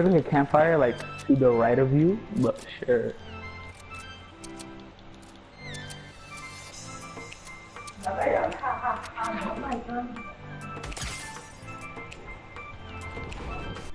having a campfire like to the right of you, but sure.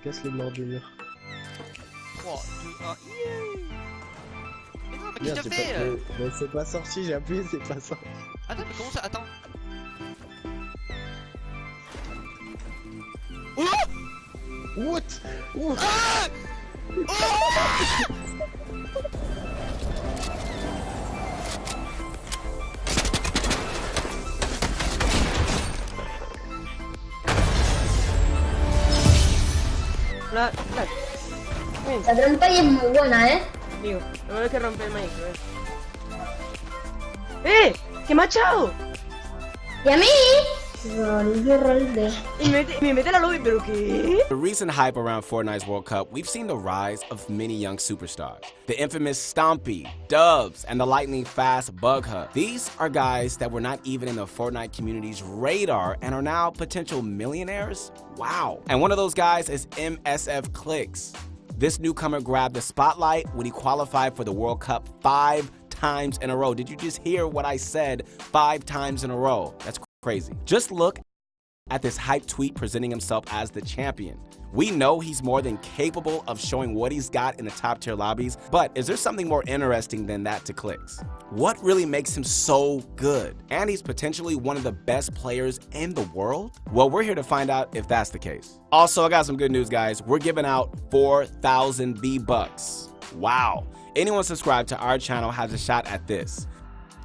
Casse les morts du mur. Oh, yeah. Mais non, mais qui Merde, te fait mais c'est pas sorti, j'ai appuyé, c'est pas sorti. Attends, mais comment ça? Attends. Oh! What? What? Ah! Oh! La trompa y es muy buena, Digo, lo malo es que rompe el maestro, ¿Qué me ha echado? ¿Y a mí? Y me mete la lobby, ¿pero qué? The recent hype around Fortnite's World Cup, we've seen the rise of many young superstars. The infamous Stompy, Dubs, and the lightning fast Bugha. These are guys that were not even in the Fortnite community's radar and are now potential millionaires? Wow. And one of those guys is MSF Clicks. This newcomer grabbed the spotlight when he qualified for the World Cup 5 times in a row. Did you just hear what I said? 5 times in a row. That's crazy. Just look at this hype tweet presenting himself as the champion. We know he's more than capable of showing what he's got in the top tier lobbies, but is there something more interesting than that to Clicks? What really makes him so good? And he's potentially one of the best players in the world? Well, we're here to find out if that's the case. Also, I got some good news, guys. We're giving out 4,000 V-Bucks. Wow. Anyone subscribed to our channel has a shot at this.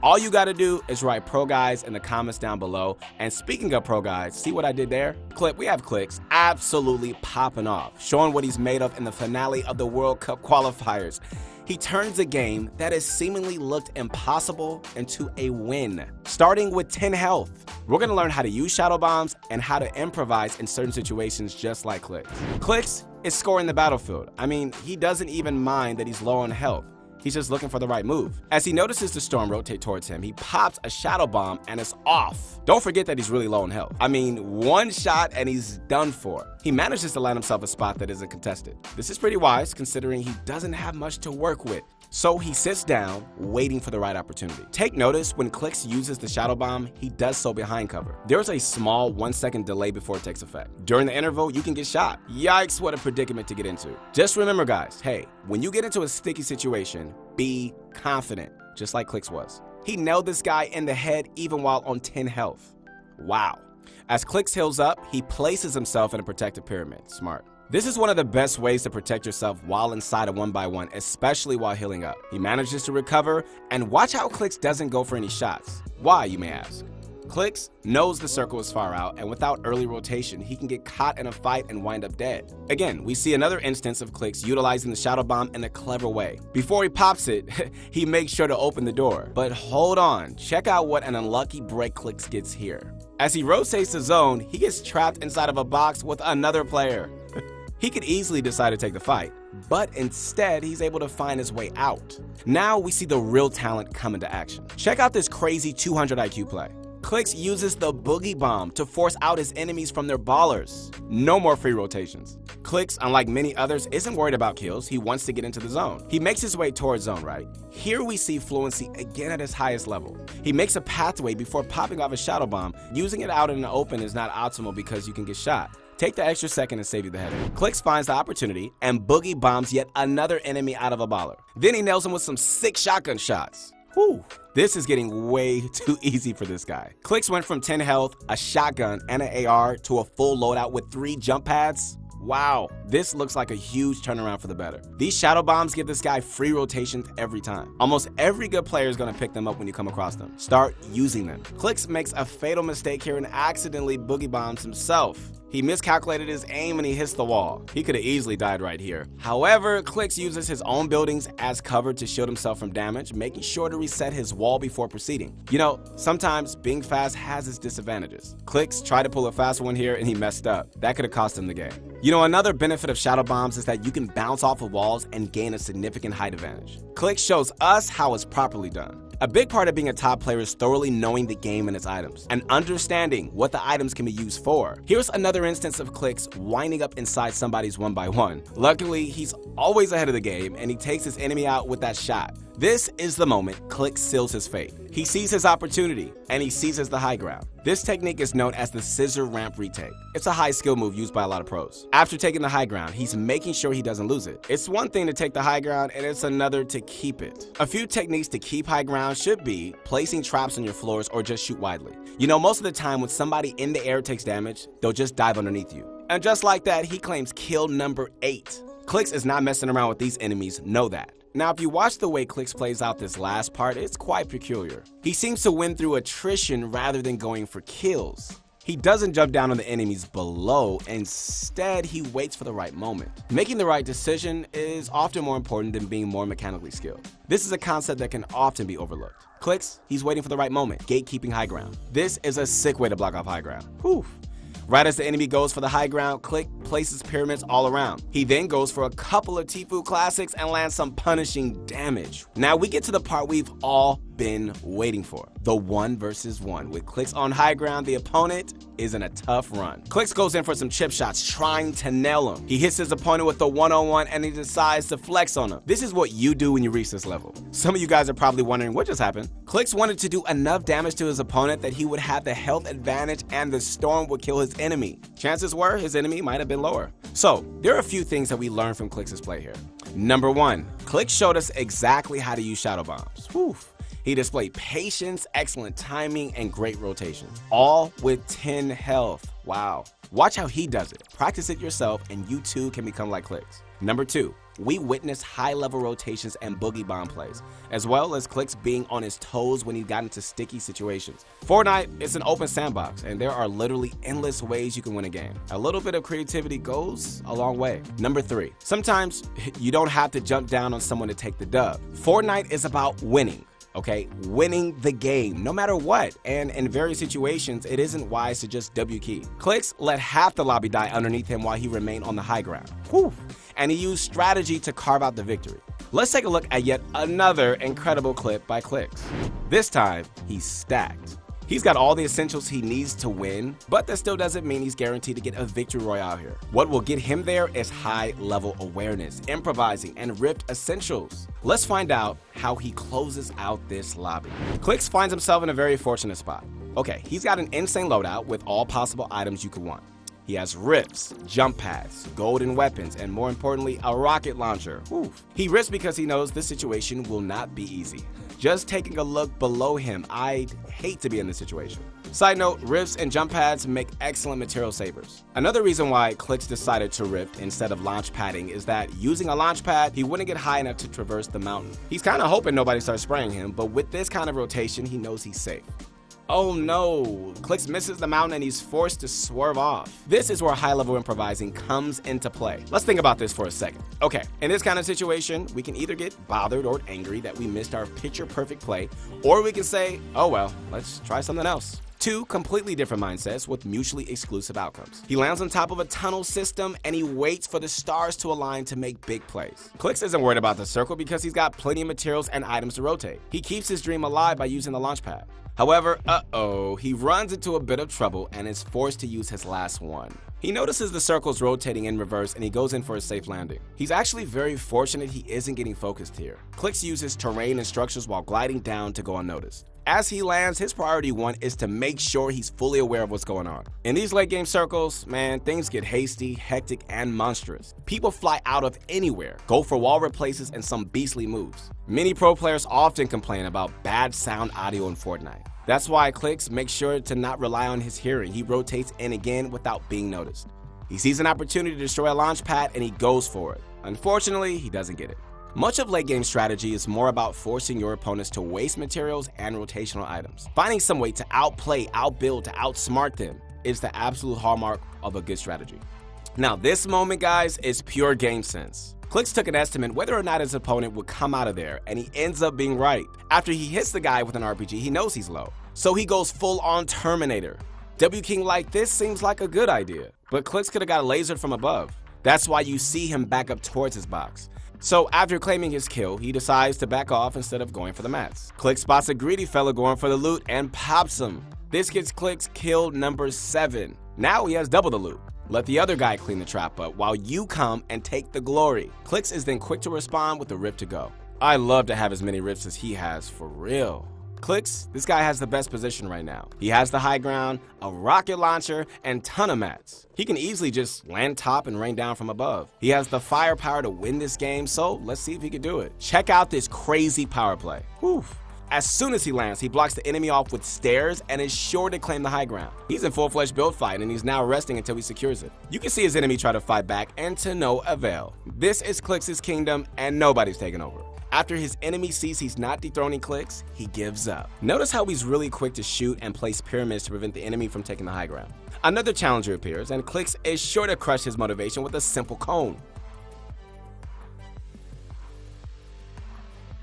All you gotta do is write Pro Guys in the comments down below. And speaking of Pro Guys, see what I did there? We have Clicks absolutely popping off, showing what he's made of in the finale of the World Cup qualifiers. He turns a game that has seemingly looked impossible into a win, starting with 10 health. We're gonna learn how to use shadow bombs and how to improvise in certain situations just like Clicks. Clicks is scoring the battlefield. I mean, he doesn't even mind that he's low on health. He's just looking for the right move. As he notices the storm rotate towards him, he pops a shadow bomb and it's off. Don't forget that he's really low in health. I mean, one shot and he's done for. He manages to land himself a spot that isn't contested. This is pretty wise considering he doesn't have much to work with. So he sits down, waiting for the right opportunity. Take notice, when Clicks uses the shadow bomb, he does so behind cover. There's a small 1-second delay before it takes effect. During the interval, you can get shot. Yikes, what a predicament to get into. Just remember, guys, hey, when you get into a sticky situation, be confident, just like Clicks was. He nailed this guy in the head even while on 10 health. Wow. As Clicks heals up, he places himself in a protective pyramid. Smart. This is one of the best ways to protect yourself while inside a 1x1, especially while healing up. He manages to recover, and watch how Clicks doesn't go for any shots. Why, you may ask? Clicks knows the circle is far out, and without early rotation, he can get caught in a fight and wind up dead. Again, we see another instance of Clicks utilizing the shadow bomb in a clever way. Before he pops it, he makes sure to open the door. But hold on, check out what an unlucky break Clicks gets here. As he rotates the zone, he gets trapped inside of a box with another player. He could easily decide to take the fight, but instead he's able to find his way out. Now we see the real talent come into action. Check out this crazy 200 IQ play. Clicks uses the boogie bomb to force out his enemies from their ballers. No more free rotations. Clicks, unlike many others, isn't worried about kills. He wants to get into the zone. He makes his way towards zone, right? Here we see fluency again at his highest level. He makes a pathway before popping off a shadow bomb. Using it out in the open is not optimal because you can get shot. Take the extra second and save you the headache. Clicks finds the opportunity and boogie bombs yet another enemy out of a baller. Then he nails him with some sick shotgun shots. Whew. This is getting way too easy for this guy. Clicks went from 10 health, a shotgun, and an AR to a full loadout with 3 jump pads. Wow, this looks like a huge turnaround for the better. These shadow bombs give this guy free rotations every time. Almost every good player is going to pick them up when you come across them. Start using them. Clicks makes a fatal mistake here and accidentally boogie bombs himself. He miscalculated his aim and he hits the wall. He could have easily died right here. However, Clicks uses his own buildings as cover to shield himself from damage, making sure to reset his wall before proceeding. You know, sometimes being fast has its disadvantages. Clicks tried to pull a fast one here and he messed up. That could have cost him the game. You know, another benefit of shadow bombs is that you can bounce off of walls and gain a significant height advantage. Clicks shows us how it's properly done. A big part of being a top player is thoroughly knowing the game and its items, and understanding what the items can be used for. Here's another instance of Clix winding up inside somebody's 1x1. Luckily, he's always ahead of the game, and he takes his enemy out with that shot. This is the moment Clix seals his fate. He sees his opportunity, and he seizes the high ground. This technique is known as the scissor ramp retake. It's a high skill move used by a lot of pros. After taking the high ground, he's making sure he doesn't lose it. It's one thing to take the high ground, and it's another to keep it. A few techniques to keep high ground should be placing traps on your floors or just shoot widely. You know, most of the time when somebody in the air takes damage, they'll just dive underneath you. And just like that, he claims kill number 8. Clix is not messing around with these enemies, know that. Now, if you watch the way Clix plays out this last part, it's quite peculiar. He seems to win through attrition rather than going for kills. He doesn't jump down on the enemies below, instead he waits for the right moment. Making the right decision is often more important than being more mechanically skilled. This is a concept that can often be overlooked. Clix, he's waiting for the right moment, gatekeeping high ground. This is a sick way to block off high ground. Whew. Right as the enemy goes for the high ground, Clix places pyramids all around. He then goes for a couple of Tfue classics and lands some punishing damage. Now we get to the part we've all been waiting for. The 1 versus 1. With Clix on high ground, the opponent is in a tough run. Clix goes in for some chip shots, trying to nail him. He hits his opponent with the 1-on-1 and he decides to flex on him. This is what you do when you reach this level. Some of you guys are probably wondering what just happened. Clix wanted to do enough damage to his opponent that he would have the health advantage and the storm would kill his enemy. Chances were his enemy might have been lower. So there are a few things that we learned from Clix's play here. Number 1, Clix showed us exactly how to use shadow bombs. Whew. He displayed patience, excellent timing, and great rotation, all with 10 health. Wow. Watch how he does it. Practice it yourself, and you too can become like Clix. Number 2, we witnessed high-level rotations and boogie bomb plays, as well as Clix being on his toes when he got into sticky situations. Fortnite is an open sandbox, and there are literally endless ways you can win a game. A little bit of creativity goes a long way. Number 3, sometimes you don't have to jump down on someone to take the dub. Fortnite is about winning. Okay, winning the game, no matter what, and in various situations, it isn't wise to just W key. Clix let half the lobby die underneath him while he remained on the high ground. Whew. And he used strategy to carve out the victory. Let's take a look at yet another incredible clip by Clix. This time, he's stacked. He's got all the essentials he needs to win, but that still doesn't mean he's guaranteed to get a victory royale here. What will get him there is high-level awareness, improvising, and ripped essentials. Let's find out how he closes out this lobby. Clix finds himself in a very fortunate spot. Okay, he's got an insane loadout with all possible items you could want. He has rips, jump pads, golden weapons, and more importantly, a rocket launcher. Oof. He risks because he knows this situation will not be easy. Just taking a look below him, I'd hate to be in this situation. Side note, rifts and jump pads make excellent material savers. Another reason why Clix decided to rift instead of launch padding is that using a launch pad, he wouldn't get high enough to traverse the mountain. He's kind of hoping nobody starts spraying him, but with this kind of rotation, he knows he's safe. Oh no, Clix misses the mountain and he's forced to swerve off. This is where high-level improvising comes into play. Let's think about this for a second. Okay, in this kind of situation, we can either get bothered or angry that we missed our picture-perfect play, or we can say, oh well, let's try something else. Two completely different mindsets with mutually exclusive outcomes. He lands on top of a tunnel system and he waits for the stars to align to make big plays. Clix isn't worried about the circle because he's got plenty of materials and items to rotate. He keeps his dream alive by using the launch pad. However, he runs into a bit of trouble and is forced to use his last one. He notices the circles rotating in reverse and he goes in for a safe landing. He's actually very fortunate he isn't getting focused here. Clix uses terrain and structures while gliding down to go unnoticed. As he lands, his priority one is to make sure he's fully aware of what's going on. In these late game circles, man, things get hasty, hectic, and monstrous. People fly out of anywhere, go for wall replaces and some beastly moves. Many pro players often complain about bad sound audio in Fortnite. That's why Clix makes sure to not rely on his hearing. He rotates in again without being noticed. He sees an opportunity to destroy a launch pad and he goes for it. Unfortunately, he doesn't get it. Much of late game strategy is more about forcing your opponents to waste materials and rotational items. Finding some way to outplay, outbuild, to outsmart them is the absolute hallmark of a good strategy. Now this moment, guys, is pure game sense. Clix took an estimate whether or not his opponent would come out of there, and he ends up being right. After he hits the guy with an RPG, he knows he's low, so he goes full on Terminator. W King like this seems like a good idea, but Clix could have got lasered from above. That's why you see him back up towards his box. So after claiming his kill, he decides to back off instead of going for the mats. Click spots a greedy fella going for the loot and pops him. This gets Click's kill number 7. Now he has double the loot. Let the other guy clean the trap up while you come and take the glory. Clicks is then quick to respond with a rip to go. I love to have as many rips as he has, for real. Clicks, this guy has the best position right now. He has the high ground, a rocket launcher, and ton of mats. He can easily just land top and rain down from above. He has the firepower to win this game, so let's see if he can do it. Check out this crazy power play. Whew. As soon as he lands, he blocks the enemy off with stairs and is sure to claim the high ground. He's in full-fledged build fight and he's now resting until he secures it. You can see his enemy try to fight back and to no avail. This is Clicks' kingdom and nobody's taking over. After his enemy sees he's not dethroning Clicks, he gives up. Notice how he's really quick to shoot and place pyramids to prevent the enemy from taking the high ground. Another challenger appears and Clicks is sure to crush his motivation with a simple cone.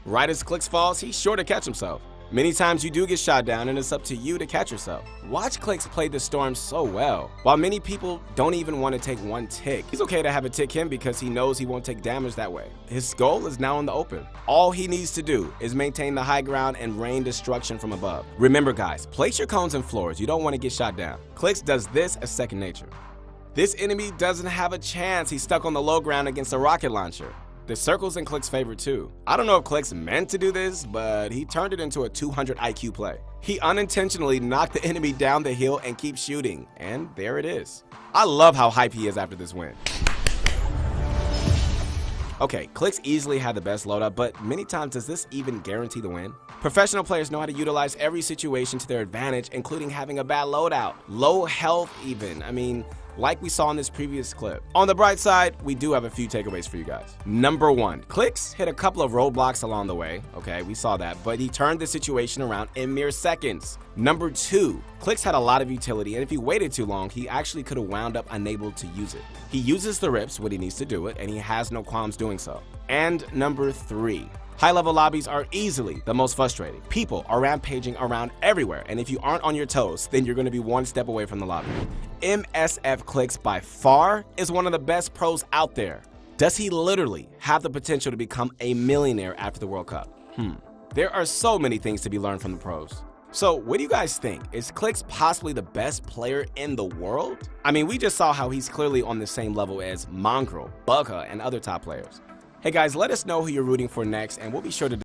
Right as Clicks falls, he's sure to catch himself. Many times you do get shot down and it's up to you to catch yourself. Watch Clicks play the storm so well. While many people don't even want to take one tick, he's okay to have a tick him because he knows he won't take damage that way. His goal is now in the open. All he needs to do is maintain the high ground and rain destruction from above. Remember guys, place your cones in floors. You don't want to get shot down. Clicks does this as second nature. This enemy doesn't have a chance. He's stuck on the low ground against a rocket launcher. The circle's in Click's favor too. I don't know if Clicks meant to do this, but he turned it into a 200 IQ play. He unintentionally knocked the enemy down the hill and keeps shooting, and there it is. I love how hype he is after this win. Okay, Clicks easily had the best loadout, but many times does this even guarantee the win? Professional players know how to utilize every situation to their advantage, including having a bad loadout. Low health even, like we saw in this previous clip. On the bright side, we do have a few takeaways for you guys. Number 1, Clicks hit a couple of roadblocks along the way. Okay, we saw that, but he turned the situation around in mere seconds. Number 2, Clicks had a lot of utility, and if he waited too long, he actually could have wound up unable to use it. He uses the rips when he needs to do it, and he has no qualms doing so. And number 3, high-level lobbies are easily the most frustrating. People are rampaging around everywhere, and if you aren't on your toes, then you're going to be one step away from the lobby. MSF Clicks by far is one of the best pros out there. Does he literally have the potential to become a millionaire after the World Cup? There are so many things to be learned from the pros. So what do you guys think? Is Clicks possibly the best player in the world? We just saw how he's clearly on the same level as Mongrel, Bugha, and other top players. Hey guys, let us know who you're rooting for next, and we'll be sure to